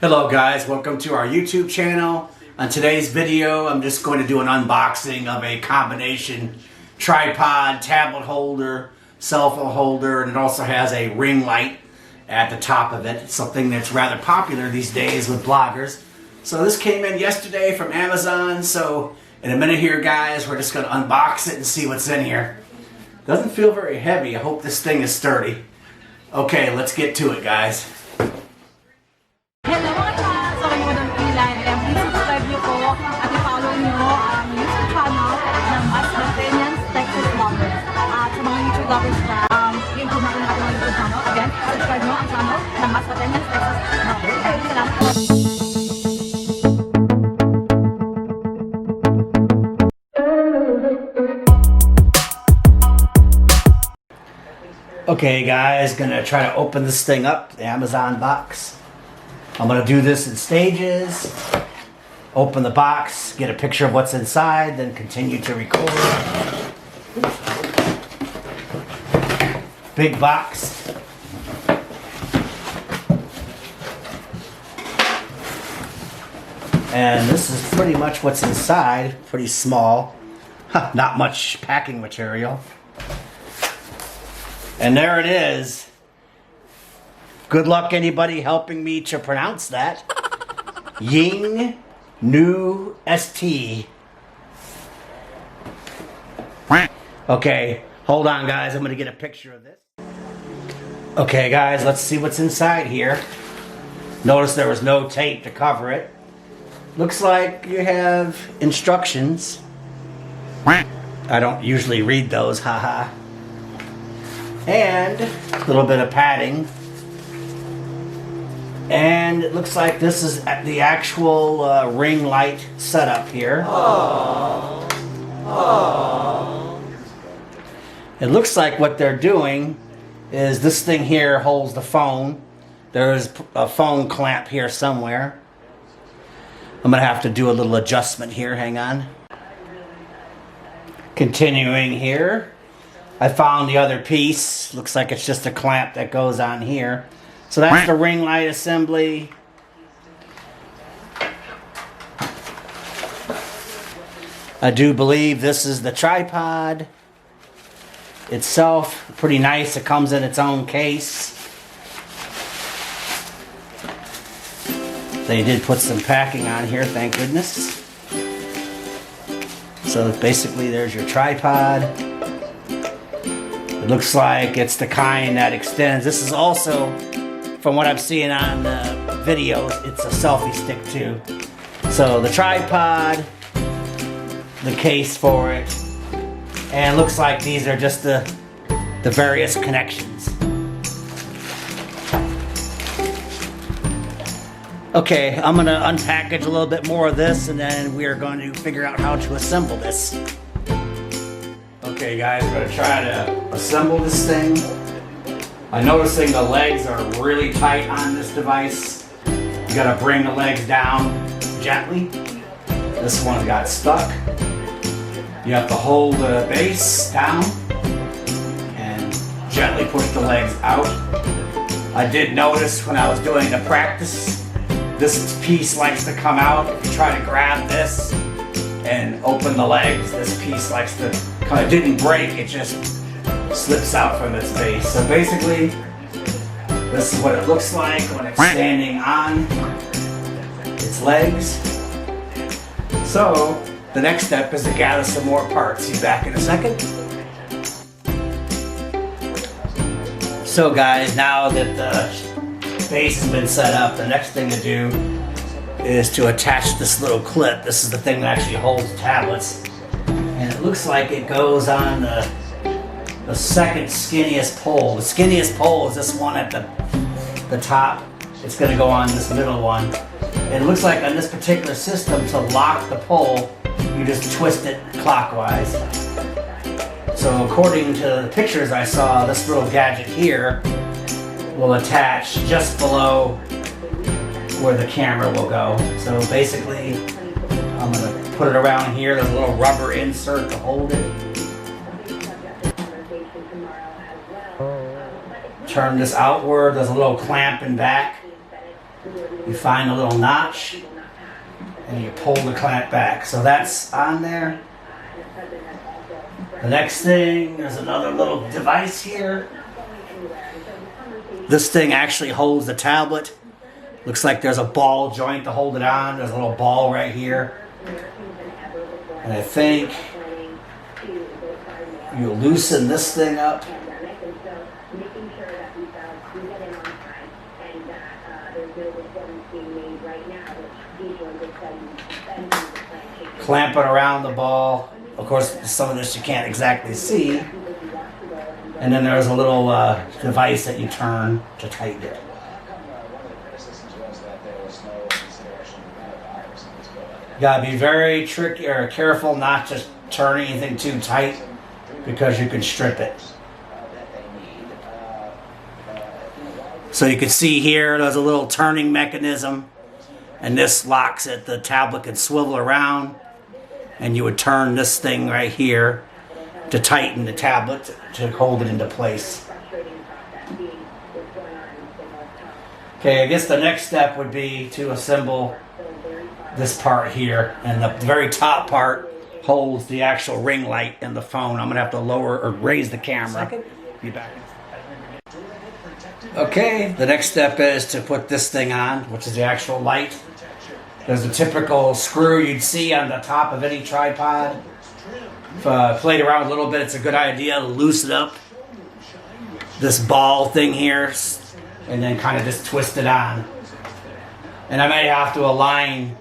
Hello guys, welcome to our YouTube channel. On today's video, I'm just going to do an unboxing of a combination tripod, tablet holder, cell phone holder, and it also has a ring light at the top of it. It's something that's rather popular these days with bloggers. So this came in yesterday from Amazon, so in a minute here guys, we're just going to unbox it and see what's in here. Doesn't feel very heavy. I hope this thing is sturdy. Okay, let's get to it guys. Hello mga ka! So kayo ng ilan. Please subscribe niyo po at i-follow niyo ang YouTube channel ng Masbatenia-Texas Vloggers. At sa mga YouTube vloggers na yun po natin natin ang YouTube channel. Again, subscribe niyo ang channel ng Masbatenia-Texas Vloggers. Okay, salamat po. Okay guys, gonna try to open this thing up, the Amazon box. I'm going to do this in stages, open the box, get a picture of what's inside, then continue to record. Big box. And this is pretty much what's inside, pretty small, not much packing material. And there it is. Good luck anybody helping me to pronounce that. Ying Nu ST. Okay, hold on guys, I'm gonna get a picture of this. Okay guys, let's see what's inside here. Notice there was no tape to cover it. Looks like you have instructions. I don't usually read those, haha. And a little bit of padding. And it looks like this is the actual ring light setup here. Aww. Aww. It looks like what they're doing is this thing here holds the phone. There's a phone clamp here somewhere. I'm going to have to do a little adjustment here. Hang on. Continuing here. I found the other piece. Looks like it's just a clamp that goes on here. So that's the ring light assembly. I do believe this is the tripod itself. Pretty nice. It comes in its own case. They did put some packing on here, thank goodness. So basically there's your tripod. It looks like it's the kind that extends. This is also, from what I'm seeing on the videos, it's a selfie stick too. So the tripod, the case for it, and it looks like these are just the various connections. Okay, I'm gonna unpackage a little bit more of this and then we're going to figure out how to assemble this. Okay guys, we're gonna try to assemble this thing. I'm noticing the legs are really tight on this device. You gotta bring the legs down gently. This one got stuck. You have to hold the base down and gently push the legs out. I did notice when I was doing the practice, this piece likes to come out. If you try to grab this and open the legs, this piece likes to come. It didn't break, it just slips out from its base. So basically, this is what it looks like when it's standing on its legs. So the next step is to gather some more parts. See you back in a second. So guys, now that the base has been set up, the next thing to do is to attach this little clip. This is the thing that actually holds tablets. And it looks like it goes on the second skinniest pole. The skinniest pole is this one at the top. It's going to go on this middle one. And it looks like on this particular system, to lock the pole, you just twist it clockwise. So according to the pictures I saw, this little gadget here will attach just below where the camera will go. So basically, I'm going to put it around here. There's a little rubber insert to hold it. Turn this outward. There's a little clamp in back. You find a little notch and you pull the clamp back. So that's on there. The next thing, there's another little device here. This thing actually holds the tablet. Looks like there's a ball joint to hold it on. There's a little ball right here. And I think you loosen this thing up. Clamp it around the ball. Of course, some of this you can't exactly see. And then there's a little device that you turn to tighten it. You gotta be very tricky or careful not to turn anything too tight because you can strip it. So you can see here there's a little turning mechanism, and this locks it. The tablet can swivel around, and you would turn this thing right here to tighten the tablet to hold it into place. Okay, I guess the next step would be to assemble this part here, and the very top part holds the actual ring light and the phone. I'm gonna have to lower or raise the camera. Be back. Okay, the next step is to put this thing on, which is the actual light. There's a typical screw you'd see on the top of any tripod. If played around a little bit, it's a good idea to loosen up this ball thing here and then kind of just twist it on. And I may have to align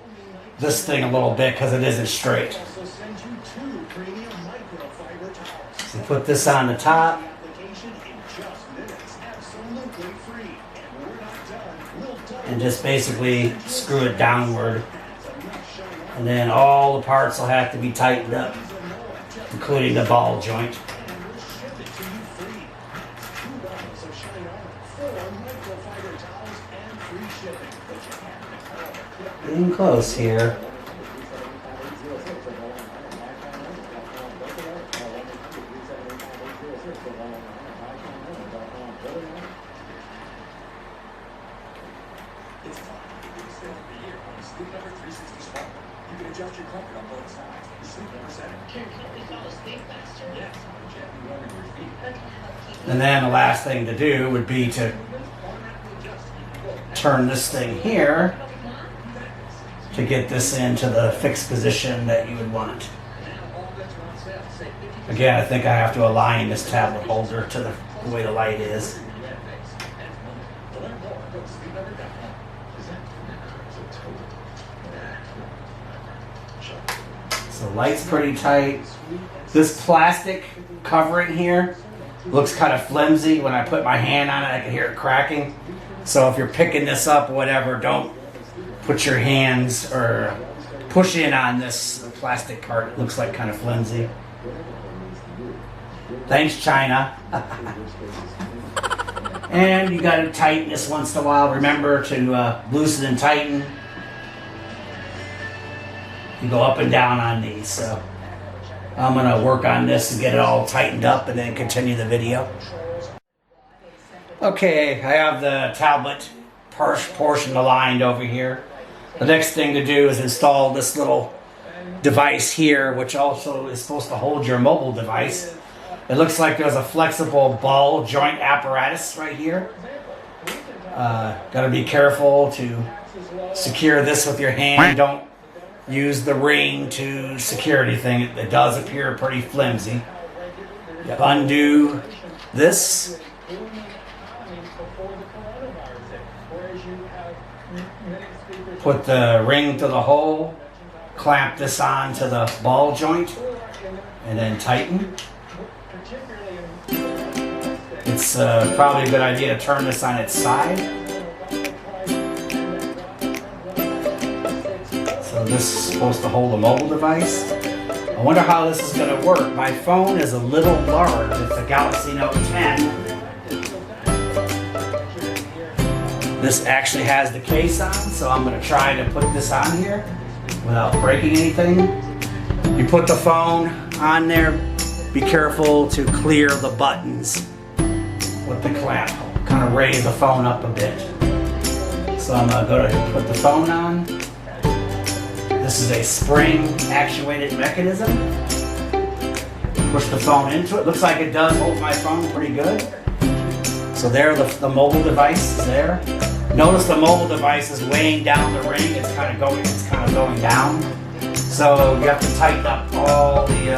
this thing a little bit because it isn't straight. So put this on the top. And just basically screw it downward. And then all the parts will have to be tightened up, including the ball joint. Getting close here. And then the last thing to do would be to turn this thing here to get this into the fixed position that you would want. Again, I think I have to align this tablet holder to the way the light is. So light's pretty tight. This plastic covering here looks kind of flimsy. When I put my hand on it, I can hear it cracking. So if you're picking this up or whatever, don't put your hands or push in on this plastic part. It looks like kind of flimsy. Thanks, China. And you got to tighten this once in a while. Remember to loosen and tighten. You go up and down on these. So I'm going to work on this and get it all tightened up and then continue the video. Okay, I have the tablet portion aligned over here. The next thing to do is install this little device here, which also is supposed to hold your mobile device. It looks like there's a flexible ball joint apparatus right here. Got to be careful to secure this with your hand. Don't use the ring to secure anything. It does appear pretty flimsy. You undo this. Put the ring to the hole. Clamp this on to the ball joint. And then tighten. It's probably a good idea to turn this on its side. So this is supposed to hold a mobile device. I wonder how this is going to work. My phone is a little large. It's a Galaxy Note 10. This actually has the case on, so I'm going to try to put this on here without breaking anything. You put the phone on there. Be careful to clear the buttons with the clamp. Kind of raise the phone up a bit. So I'm going to go to put the phone on. This is a spring actuated mechanism. Push the phone into it. Looks like it does hold my phone pretty good. So there, the mobile device is there. Notice the mobile device is weighing down the ring. It's kind of going down. So you have to tighten up all the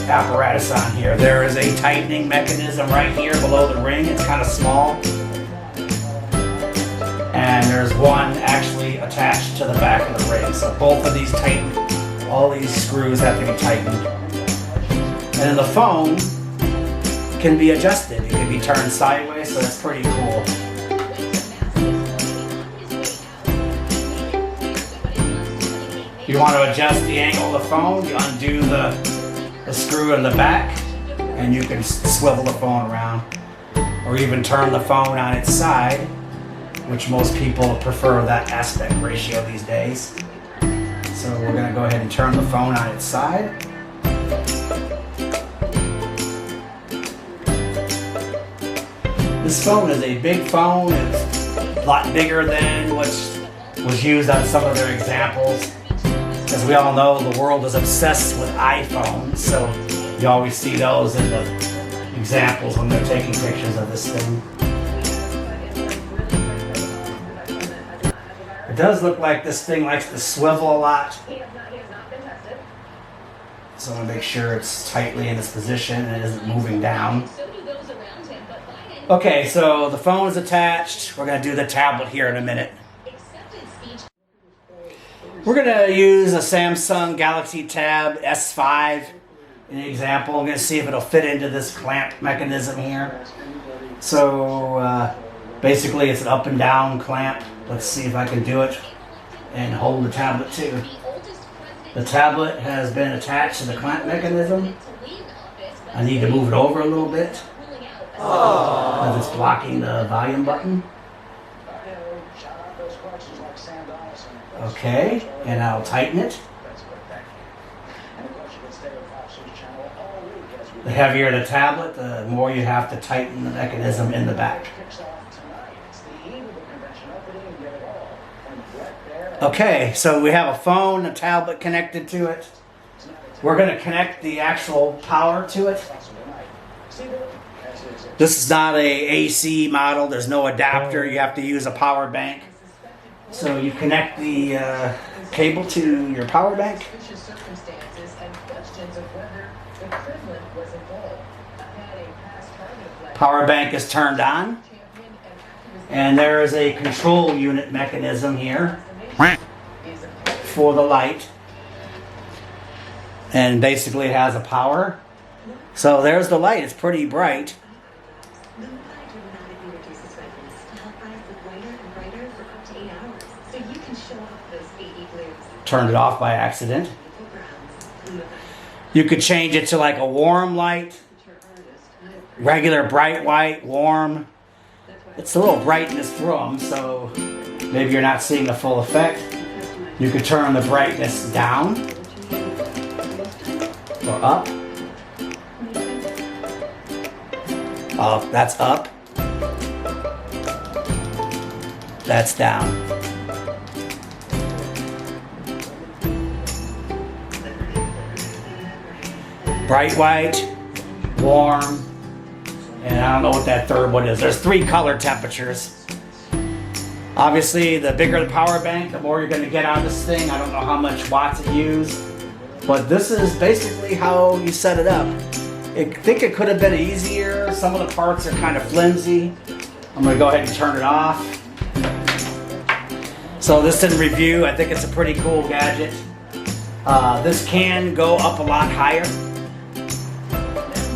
apparatus on here. There is a tightening mechanism right here below the ring. It's kind of small. And there's one actually attached to the back of the ring. So both of these tighten. All these screws have to be tightened. And then the phone can be adjusted. It can be turned sideways, so that's pretty cool. If you want to adjust the angle of the phone, you undo the screw in the back, and you can swivel the phone around. Or even turn the phone on its side, which most people prefer that aspect ratio these days. So we're going to go ahead and turn the phone on its side. This phone is a big phone. It's a lot bigger than what was used on some of their examples. As we all know, the world is obsessed with iPhones, so you always see those in the examples when they're taking pictures of this thing. It does look like this thing likes to swivel a lot. So I'm going to make sure it's tightly in its position and it isn't moving down. Okay, so the phone is attached. We're going to do the tablet here in a minute. We're going to use a Samsung Galaxy Tab S5 in an example. I'm going to see if it'll fit into this clamp mechanism here. So basically it's an up and down clamp. Let's see if I can do it and hold the tablet too. The tablet has been attached to the clamp mechanism. I need to move it over a little bit because it's blocking the volume button. Okay, and I'll tighten it. The heavier the tablet, the more you have to tighten the mechanism in the back. Okay, so we have a phone, a tablet connected to it. We're going to connect the actual power to it. This is not a AC model. There's no adapter. You have to use a power bank. So you connect the cable to your power bank. Power bank is turned on. And there is a control unit mechanism here for the light. And basically it has a power. So there's the light. It's pretty bright. Turned it off by accident. You could change it to like a warm light, regular bright white, warm. It's a little bright in this room, so maybe you're not seeing the full effect. You could turn the brightness down or up. Oh, that's up. That's down. Bright white, warm, and I don't know what that third one is. There's 3 color temperatures. Obviously, the bigger the power bank, the more you're going to get out of this thing. I don't know how much watts it used, but this is basically how you set it up. I think it could have been easier. Some of the parts are kind of flimsy. I'm going to go ahead and turn it off. So this in review, I think it's a pretty cool gadget. This can go up a lot higher.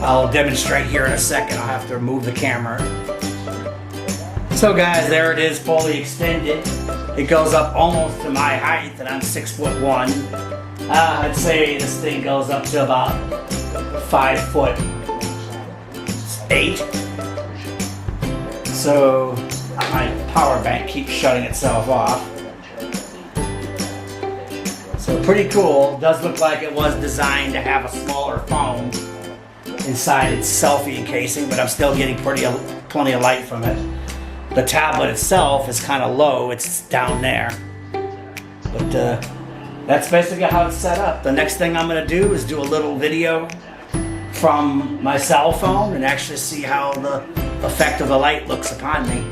I'll demonstrate here in a second. I'll have to move the camera. So guys, there it is, fully extended. It goes up almost to my height, and I'm 6'1". I'd say this thing goes up to about 5'8". So my power bank keeps shutting itself off. So pretty cool. Does look like it was designed to have a smaller phone inside its Selfie casing, but I'm still getting plenty of light from it. the tablet itself is kind of low. It's down there. But that's basically how it's set up. The next thing I'm going to do is do a little video from my cell phone and actually see how the effect of the light looks upon me.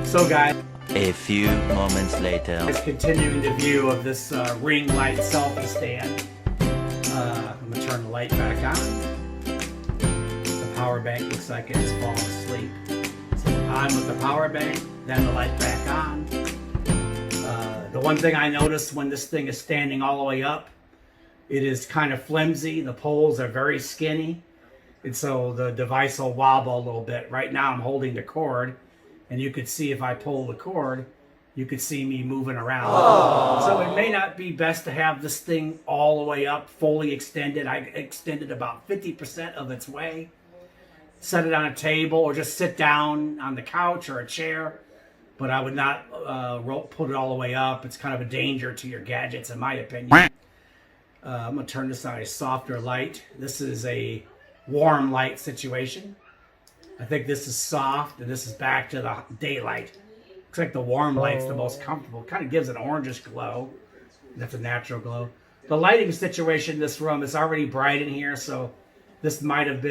So guys, a few moments later. Continuing the view of this ring light selfie stand. I'm going to turn the light back on. The power bank looks like it's falling asleep. So on with the power bank, then the light back on. The one thing I noticed when this thing is standing all the way up, it is kind of flimsy. The poles are very skinny, and so the device will wobble a little bit. Right now I'm holding the cord, and you could see if I pull the cord, you could see me moving around. Aww. So it may not be best to have this thing all the way up, fully extended. I extended about 50% of its way. Set it on a table or just sit down on the couch or a chair. But I would not put it all the way up. It's kind of a danger to your gadgets, in my opinion. I'm going to turn this on a softer light. This is a warm light situation. I think this is soft, and this is back to the daylight. Looks like the warm light's the most comfortable. Kind of gives an orangish glow. That's a natural glow. The lighting situation in this room is already bright in here, so this might have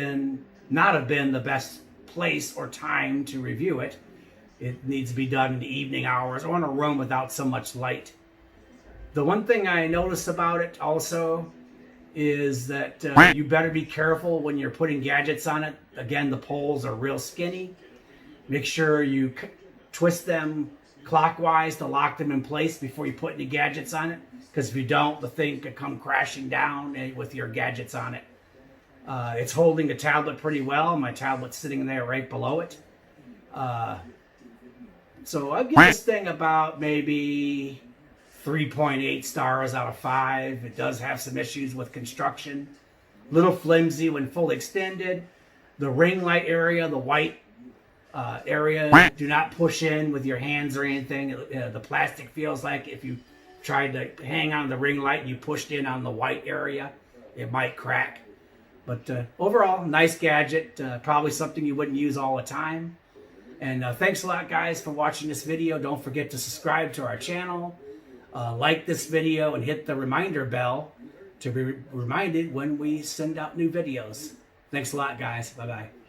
not have been the best place or time to review it. It needs to be done in the evening hours or in a room without so much light. The one thing I noticed about it also is that you better be careful when you're putting gadgets on it. Again, the poles are real skinny. Make sure you twist them clockwise to lock them in place before you put any gadgets on it. Because if you don't, the thing could come crashing down with your gadgets on it. It's holding the tablet pretty well. My tablet's sitting there right below it. So I'll give this thing about maybe 3.8 stars out of 5. It does have some issues with construction. Little flimsy when fully extended. The ring light area, the white area, do not push in with your hands or anything. The plastic feels like if you tried to hang on the ring light and you pushed in on the white area, it might crack. But overall, nice gadget. Probably something you wouldn't use all the time. And thanks a lot, guys, for watching this video. Don't forget to subscribe to our channel. Like this video and hit the reminder bell to be reminded when we send out new videos. Thanks a lot, guys. Bye-bye.